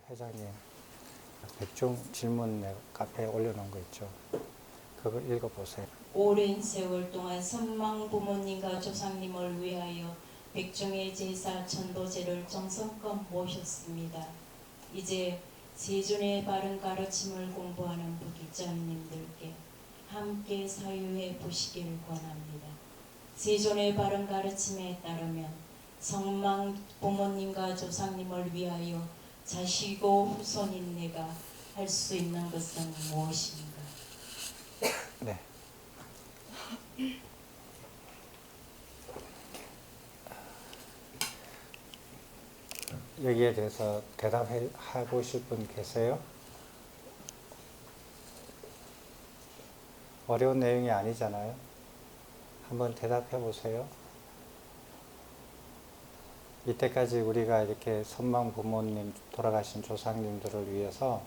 회장님, 백중 질문 카페에 올려놓은 거 있죠. 그거 읽어보세요. 오랜 세월 동안 선망 부모님과 조상님을 위하여 백중의 제사 천도제를 정성껏 모셨습니다. 이제 세존의 바른 가르침을 공부하는 부기자님들께 함께 사유해 보시기를 권합니다. 세존의 바른 가르침에 따르면 선망 부모님과 조상님을 위하여 자시고 후손인 내가 할 수 있는 것은 무엇인가? 네. 여기에 대해서 대답해 보실 분 계세요? 어려운 내용이 아니잖아요. 한번 대답해 보세요. 이때까지 우리가 이렇게 선망 부모님, 돌아가신 조상님들을 위해서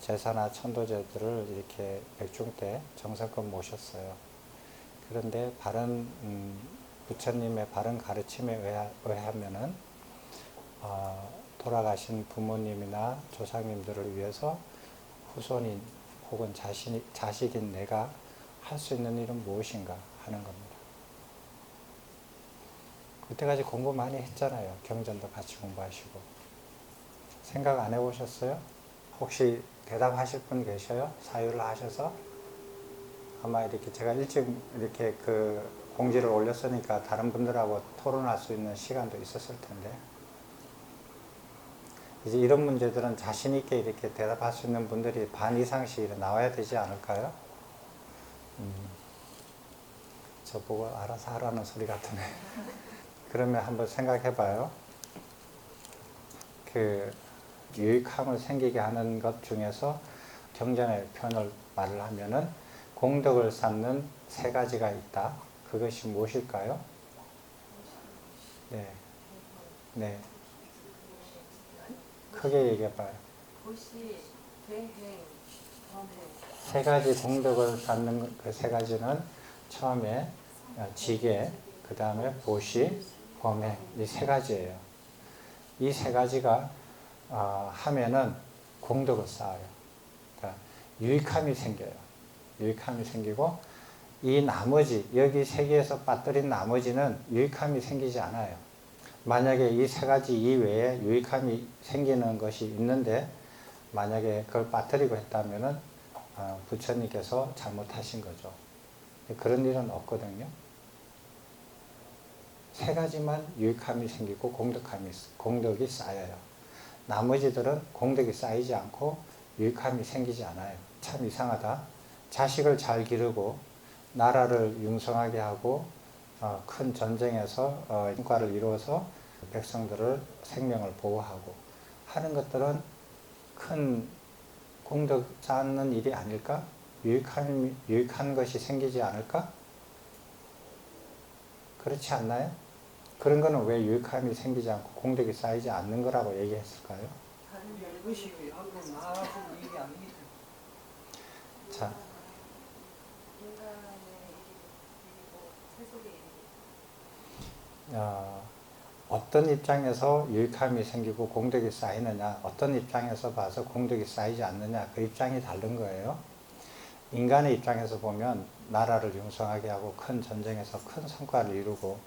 제사나 천도제들을 이렇게 백중 때 정성껏 모셨어요. 그런데 바른 부처님의 바른 가르침에 의하면은 돌아가신 부모님이나 조상님들을 위해서 후손인 혹은 자식인 내가 할 수 있는 일은 무엇인가 하는 겁니다. 그때까지 공부 많이 했잖아요. 경전도 같이 공부하시고. 생각 안 해보셨어요? 혹시 대답하실 분 계셔요? 사유를 하셔서? 아마 이렇게 제가 일찍 이렇게 그 공지를 올렸으니까 다른 분들하고 토론할 수 있는 시간도 있었을 텐데. 이제 이런 문제들은 자신있게 이렇게 대답할 수 있는 분들이 반 이상씩 나와야 되지 않을까요? 저보고 알아서 하라는 소리 같으네. 그러면 한번 생각해 봐요. 그 유익함을 생기게 하는 것 중에서 경전의 표현을 말을 하면은 공덕을 쌓는 세 가지가 있다. 그것이 무엇일까요? 네. 네. 크게 얘기해 봐요. 보시, 대행, 범행. 세 가지 공덕을 쌓는 그 세 가지는 처음에 지계, 그 다음에 보시, 범행, 이 세 가지예요. 이 세 가지가 하면은 공덕을 쌓아요. 그러니까 유익함이 생겨요. 유익함이 생기고 이 나머지, 여기 세 개에서 빠뜨린 나머지는 유익함이 생기지 않아요. 만약에 이 세 가지 이외에 유익함이 생기는 것이 있는데 만약에 그걸 빠뜨리고 했다면은 부처님께서 잘못하신 거죠. 그런 일은 없거든요. 세 가지만 유익함이 생기고 공덕이 쌓여요. 나머지들은 공덕이 쌓이지 않고 유익함이 생기지 않아요. 참 이상하다. 자식을 잘 기르고 나라를 융성하게 하고 큰 전쟁에서 성과를 이루어서 백성들을 생명을 보호하고 하는 것들은 큰 공덕 쌓는 일이 아닐까? 유익한 것이 생기지 않을까? 그렇지 않나요? 그런 거는 왜 유익함이 생기지 않고 공덕이 쌓이지 않는 거라고 얘기했을까요? 이것이 하고 나하고 얘기 아닙니다. 자, 어떤 입장에서 유익함이 생기고 공덕이 쌓이느냐, 어떤 입장에서 봐서 공덕이 쌓이지 않느냐, 그 입장이 다른 거예요. 인간의 입장에서 보면 나라를 융성하게 하고 큰 전쟁에서 큰 성과를 이루고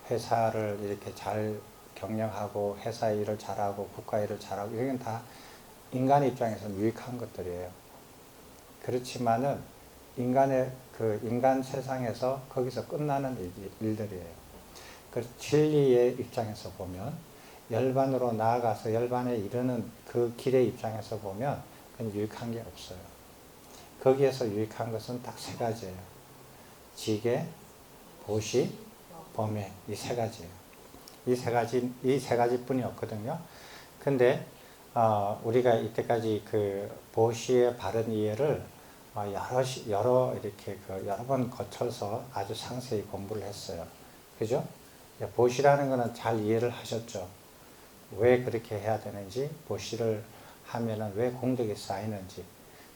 회사를 이렇게 잘 경영하고 회사 일을 잘하고 국가 일을 잘하고 이건 다 인간의 입장에서는 유익한 것들이에요. 그렇지만은 인간 세상에서 거기서 끝나는 일들이에요. 그 진리의 입장에서 보면 열반으로 나아가서 열반에 이르는 그 길의 입장에서 보면 그건 유익한 게 없어요. 거기에서 유익한 것은 딱 세 가지예요. 지계, 보시, 범행, 이 세 가지예요. 이 세 가지뿐이 없거든요. 근데 우리가 이때까지 그 보시의 바른 이해를 여러 번 거쳐서 아주 상세히 공부를 했어요. 그죠? 보시라는 거는 잘 이해를 하셨죠. 왜 그렇게 해야 되는지, 보시를 하면은 왜 공덕이 쌓이는지,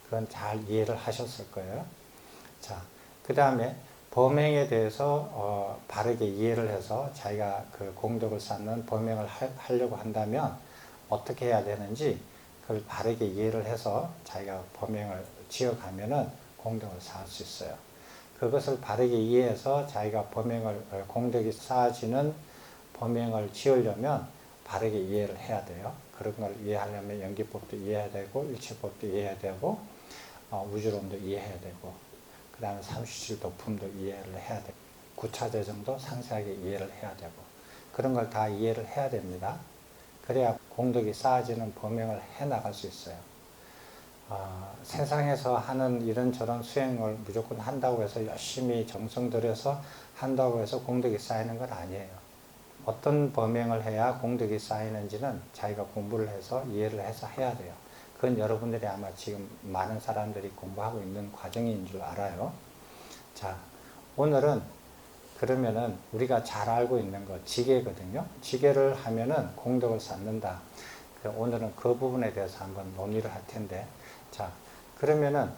그건 잘 이해를 하셨을 거예요. 자, 그 다음에 범행에 대해서 바르게 이해를 해서 자기가 그 공덕을 쌓는 범행을 하려고 한다면 어떻게 해야 되는지 그걸 바르게 이해를 해서 자기가 범행을 지어가면은 공덕을 쌓을 수 있어요. 그것을 바르게 이해해서 자기가 공덕이 쌓아지는 범행을 지으려면 바르게 이해를 해야 돼요. 그런 걸 이해하려면 연기법도 이해해야 되고 일체법도 이해해야 되고 우주론도 이해해야 되고 그 다음에 삼시칠 도품도 이해를 해야 되고 구차재정도 상세하게 이해를 해야 되고 그런 걸 다 이해를 해야 됩니다. 그래야 공덕이 쌓아지는 범행을 해나갈 수 있어요. 세상에서 하는 이런저런 수행을 무조건 한다고 해서 열심히 정성 들여서 한다고 해서 공덕이 쌓이는 건 아니에요. 어떤 범행을 해야 공덕이 쌓이는지는 자기가 공부를 해서 이해를 해서 해야 돼요. 그건 여러분들이 아마 지금 많은 사람들이 공부하고 있는 과정인 줄 알아요. 자, 오늘은 그러면은 우리가 잘 알고 있는 거 지계거든요. 지계를 하면은 공덕을 쌓는다. 오늘은 그 부분에 대해서 한번 논의를 할 텐데, 자, 그러면은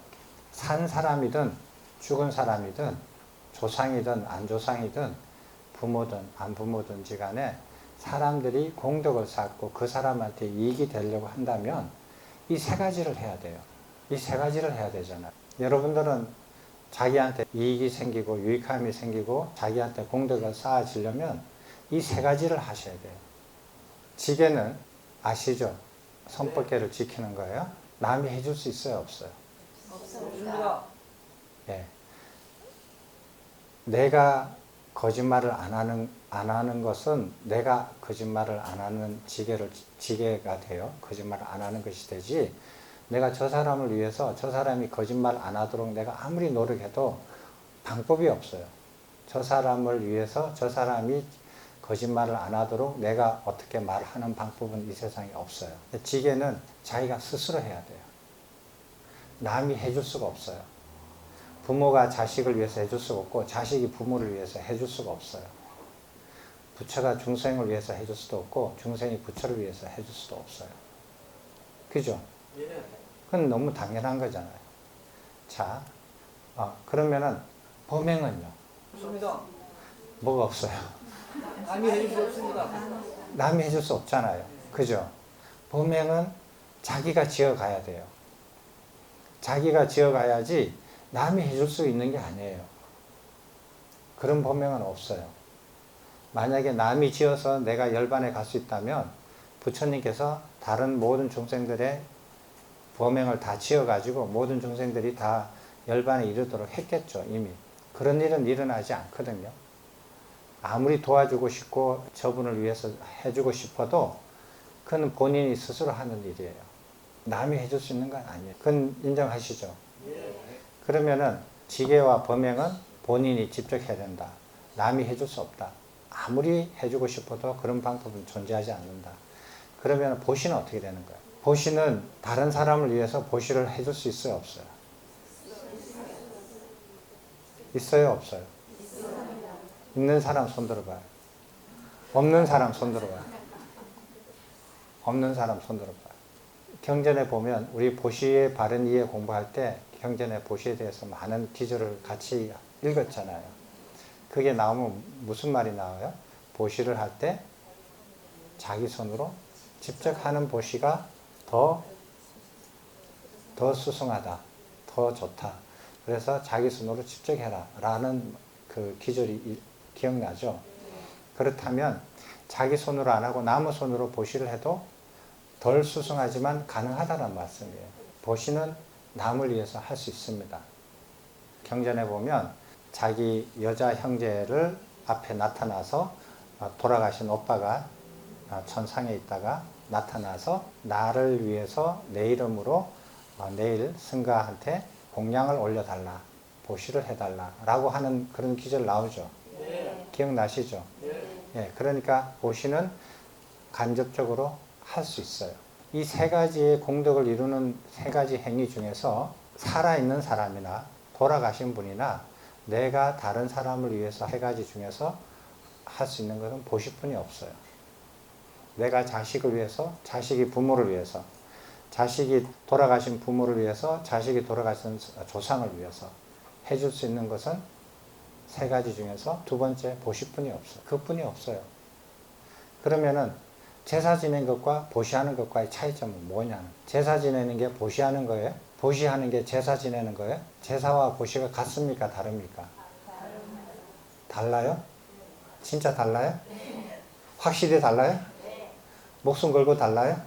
산 사람이든 죽은 사람이든 조상이든 안 조상이든 부모든 안 부모든지 간에 사람들이 공덕을 쌓고 그 사람한테 이익이 되려고 한다면 이 세 가지를 해야 돼요. 이 세 가지를 해야 되잖아요. 여러분들은 자기한테 이익이 생기고 유익함이 생기고 자기한테 공덕을 쌓아지려면 이 세 가지를 하셔야 돼요. 지게는 아시죠? 선법계를 지키는 거예요. 남이 해줄 수 있어요? 없어요? 없습니다. 예. 내가 거짓말을 안 하는 것은 내가 거짓말을 안 하는 지게가 돼요. 거짓말을 안 하는 것이 되지. 내가 저 사람을 위해서 저 사람이 거짓말 안 하도록 내가 아무리 노력해도 방법이 없어요. 저 사람을 위해서 저 사람이 거짓말을 안 하도록 내가 어떻게 말하는 방법은 이 세상에 없어요. 지게는 자기가 스스로 해야 돼요. 남이 해줄 수가 없어요. 부모가 자식을 위해서 해줄 수가 없고 자식이 부모를 위해서 해줄 수가 없어요. 부처가 중생을 위해서 해줄 수도 없고 중생이 부처를 위해서 해줄 수도 없어요. 그죠? 예. 그건 너무 당연한 거잖아요. 자, 그러면은 범행은요? 없습니다. 뭐가 없어요? 남이 해줄 수 없습니다. 남이 해줄 수 없잖아요. 그죠? 범행은 자기가 지어가야 돼요. 자기가 지어가야지 남이 해줄 수 있는 게 아니에요. 그런 범행은 없어요. 만약에 남이 지어서 내가 열반에 갈 수 있다면 부처님께서 다른 모든 중생들의 범행을 다 지어가지고 모든 중생들이 다 열반에 이르도록 했겠죠. 이미. 그런 일은 일어나지 않거든요. 아무리 도와주고 싶고 저분을 위해서 해주고 싶어도 그건 본인이 스스로 하는 일이에요. 남이 해줄 수 있는 건 아니에요. 그건 인정하시죠? 그러면은 지계와 범행은 본인이 직접 해야 된다. 남이 해줄 수 없다. 아무리 해주고 싶어도 그런 방법은 존재하지 않는다. 그러면 보시는 어떻게 되는 거예요? 보시는 다른 사람을 위해서 보시를 해줄 수 있어요? 없어요? 있어요? 없어요? 있는 사람 손 들어봐요. 없는 사람 손 들어봐요. 없는 사람 손 들어봐요. 경전에 보면 우리 보시의 바른 이해 공부할 때 경전에 보시에 대해서 많은 기조를 같이 읽었잖아요. 그게 나오면 무슨 말이 나와요? 보시를 할 때 자기 손으로 직접 하는 보시가 더 수승하다, 더 좋다. 그래서 자기 손으로 직접 해라 라는 그 기절이 기억나죠? 그렇다면 자기 손으로 안 하고 남의 손으로 보시를 해도 덜 수승하지만 가능하다는 말씀이에요. 보시는 남을 위해서 할 수 있습니다. 경전에 보면 자기 여자 형제를 앞에 나타나서 돌아가신 오빠가 천상에 있다가 나타나서 나를 위해서 내 이름으로 내일 승가한테 공양을 올려달라, 보시를 해달라 라고 하는 그런 기절 나오죠. 기억나시죠? 예, 그러니까 보시는 간접적으로 할 수 있어요. 이 세 가지의 공덕을 이루는 세 가지 행위 중에서 살아있는 사람이나 돌아가신 분이나 내가 다른 사람을 위해서 세 가지 중에서 할 수 있는 것은 보시뿐이 없어요. 내가 자식을 위해서, 자식이 부모를 위해서, 자식이 돌아가신 부모를 위해서, 자식이 돌아가신 조상을 위해서 해줄 수 있는 것은 세 가지 중에서 두 번째 보시뿐이 없어요. 그뿐이 없어요. 그러면은 제사 지낸 것과 보시하는 것과의 차이점은 뭐냐는, 제사 지내는 게 보시하는 거예요? 보시하는 게 제사 지내는 거예요? 제사와 보시가 같습니까? 다릅니까? 달라요? 진짜 달라요? 확실히 달라요? 목숨 걸고 달라요?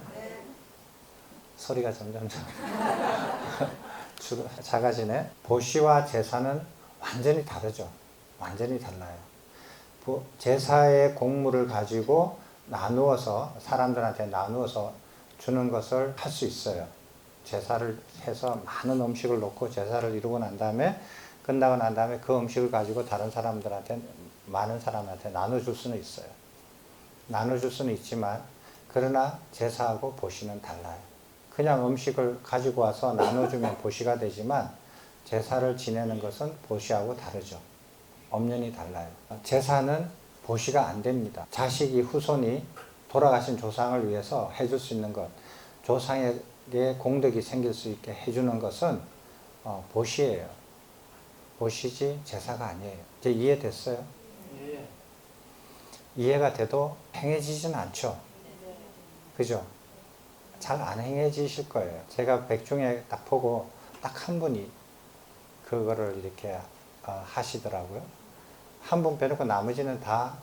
소리가 점점 작아지네. 보시와 제사는 완전히 다르죠. 완전히 달라요. 제사의 곡물을 가지고 나누어서 사람들한테 나누어서 주는 것을 할 수 있어요. 제사를 해서 많은 음식을 놓고 제사를 이루고 난 다음에 끝나고 난 다음에 그 음식을 가지고 다른 사람들한테 많은 사람한테 나눠줄 수는 있어요. 나눠줄 수는 있지만 그러나 제사하고 보시는 달라요. 그냥 음식을 가지고 와서 나눠주면 보시가 되지만 제사를 지내는 것은 보시하고 다르죠. 엄연히 달라요. 제사는 보시가 안 됩니다. 자식이 후손이 돌아가신 조상을 위해서 해줄 수 있는 것, 조상에게 공덕이 생길 수 있게 해주는 것은 보시예요. 보시지 제사가 아니에요. 이제 이해됐어요? 예. 이해가 돼도 행해지진 않죠. 그죠? 잘 안 행해지실 거예요. 제가 백중에 딱 보고 딱 한 분이 그거를 이렇게 하시더라고요. 한 분 빼놓고 나머지는 다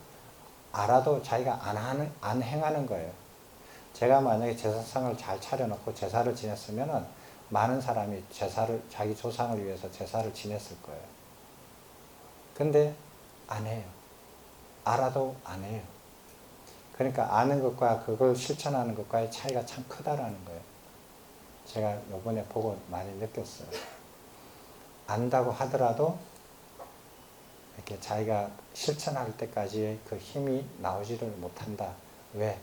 알아도 자기가 안 행하는 거예요. 제가 만약에 제사상을 잘 차려놓고 제사를 지냈으면은 많은 사람이 자기 조상을 위해서 제사를 지냈을 거예요. 근데 안 해요. 알아도 안 해요. 그러니까 아는 것과 그걸 실천하는 것과의 차이가 참 크다라는 거예요. 제가 요번에 보고 많이 느꼈어요. 안다고 하더라도 이렇게 자기가 실천할 때까지의 그 힘이 나오지를 못한다. 왜?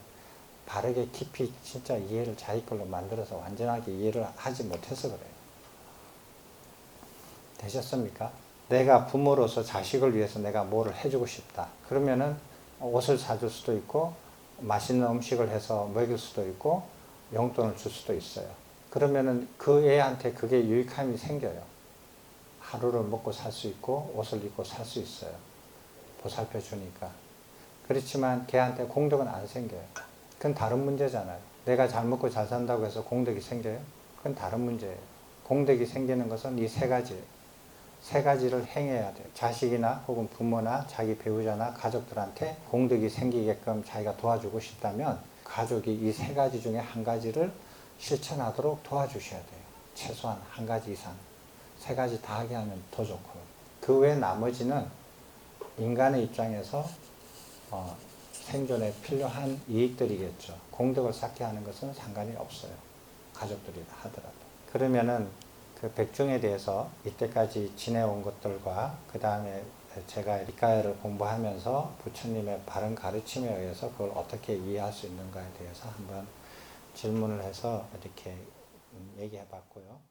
바르게 깊이 진짜 이해를 자기 걸로 만들어서 완전하게 이해를 하지 못해서 그래요. 되셨습니까? 내가 부모로서 자식을 위해서 내가 뭐를 해주고 싶다. 그러면은 옷을 사줄 수도 있고 맛있는 음식을 해서 먹일 수도 있고 용돈을 줄 수도 있어요. 그러면은 그 애한테 그게 유익함이 생겨요. 하루를 먹고 살 수 있고 옷을 입고 살 수 있어요. 보살펴 주니까. 그렇지만 걔한테 공덕은 안 생겨요. 그건 다른 문제잖아요. 내가 잘 먹고 잘 산다고 해서 공덕이 생겨요? 그건 다른 문제예요. 공덕이 생기는 것은 이 세 가지예요. 세 가지를 행해야 돼요. 자식이나 혹은 부모나 자기 배우자나 가족들한테 공덕이 생기게끔 자기가 도와주고 싶다면 가족이 이 세 가지 중에 한 가지를 실천하도록 도와주셔야 돼요. 최소한 한 가지 이상. 세 가지 다 하게 하면 더 좋고. 그 외 나머지는 인간의 입장에서 생존에 필요한 이익들이겠죠. 공덕을 쌓게 하는 것은 상관이 없어요. 가족들이 하더라도. 그러면은 그 백중에 대해서 이때까지 지내온 것들과 그 다음에 제가 리카야를 공부하면서 부처님의 바른 가르침에 의해서 그걸 어떻게 이해할 수 있는가에 대해서 한번 질문을 해서 이렇게 얘기해 봤고요.